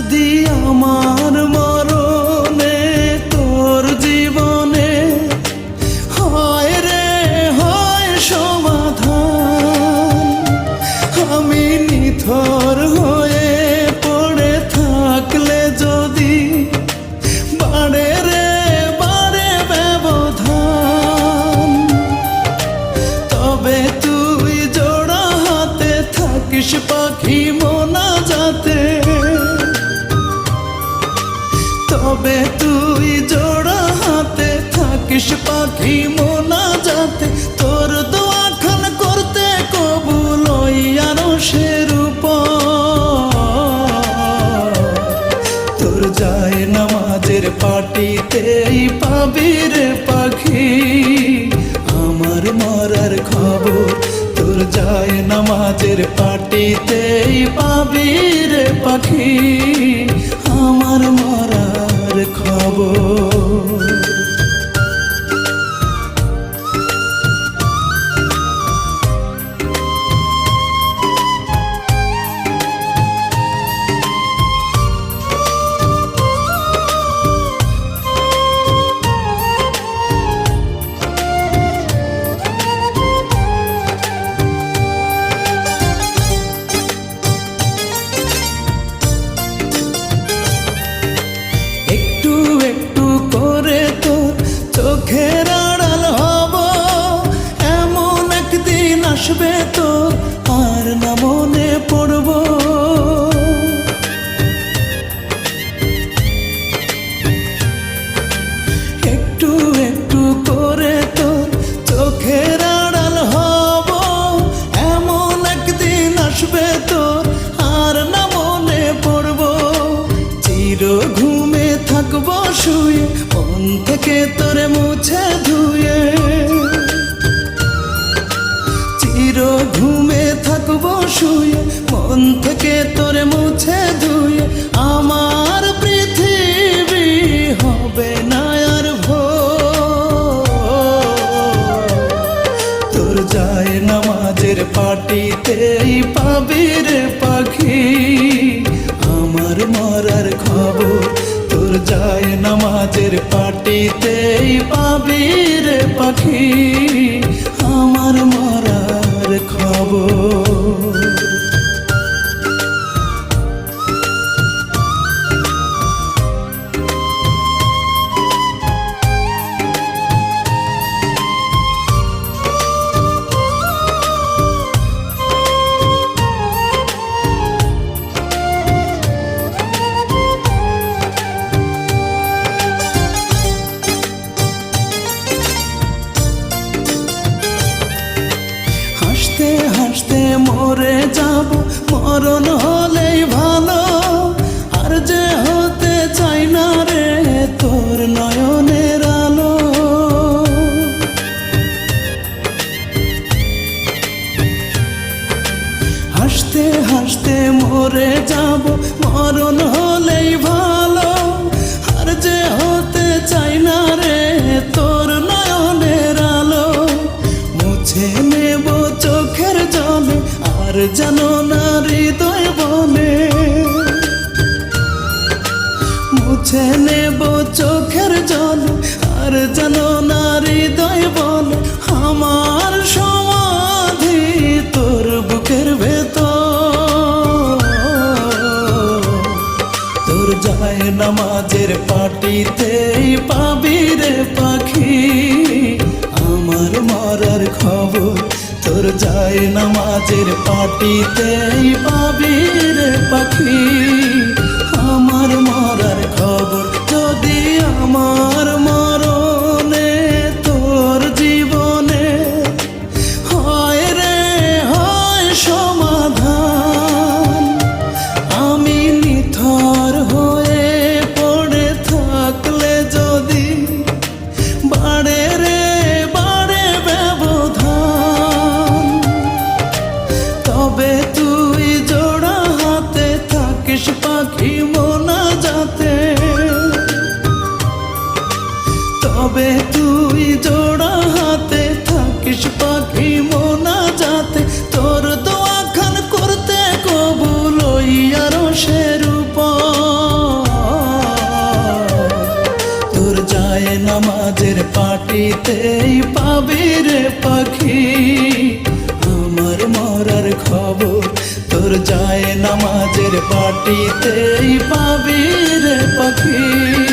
যদি আমার মরণে তোর জীবনে হয় রে হয় সমাধান, আমি নিথর হয়ে পড়ে থাকলে যদি বাড়ে রে বাড়ে ব্যবধান, তবে তুই জোড়া হাতে থাকিস পাখি মোনাজাতে, তবে তুই জোড়া হাতে থাকিস পাখি মোনাজাতে। তোর দোয়া খান করতে কবুল ওই আরশের উপর, তোর যায় নামাজের পাটিতেই পাবি রে পাখি আমার মরার খবর, তোর যায় নামাজের পাটিতেই পাবি রে পাখি আমার মরার খবর। একটু একটু করে তোর চোখের আড়াল হব, এমন একদিন আসবে তোর আর না মনে পড়ব। একটু একটু করে তোর চোখের আড়াল হব, এমন একদিন আসবে তোর আর না মনে পড়ব। চির ঘুমে থাকবো শুয়ে মন থেকে তোরে মুছে ধুয়ে, চির ঘুমে থাকবো শুয়ে মন থেকে তোরে মুছে ধুয়ে, আমার পৃথিবী হবে না আর ভোর, তোর যায় নামাজের পাটিতেই পাবি রে পাখি আমার মরার খবর, তোর যায় নামাজের পাটিতেই পাবি রে পাখি আমার মরার খবর। হাসতে হাসতে মরে যাব মরণ হলেই ভালো, আর যে হতে চাই না রে তোর নয়নের আলো। হাসতে হাসতে মরে যাব মরণ হলেই ভালো, আর যে হতে চাই না রে তোর নয়নের আলো। মুছে নেব চোখের জলে আর যেন না হৃদয় বলে, মুছে নেব চোখের জলে আর যেন না হৃদয় বলে, আমার সমাধি তোর বুকের ভেতর, তোর যায় নামাজের পাটিতেই পাবি রে পাখি আমার মরার খবর, তোর যায় নামাজের পাটিতেই পাবি রে পাখি আমার মরার খবর। যদি আমার মরণে তোর জীবনে হয় রে হয় সমাধান, আমি নিথর হয়ে পড়ে থাকলে যদি বাড়ে রে বাড়ে ব্যবধান, তবে তুই জোড়া হাতে থাকিস পাখি মোনাজাতে, তবে তুই জোড়া হাতে থাকিস পাখি মোনাজাতে। তোর দোয়া খান করতে কবুল ওই আরশের উপর, যায় নামাজের পাটিতেই পাবি রে পাখি আমার মরার খবর তোর যায় নামাজের পাটিতেই পাবি রে পাখি।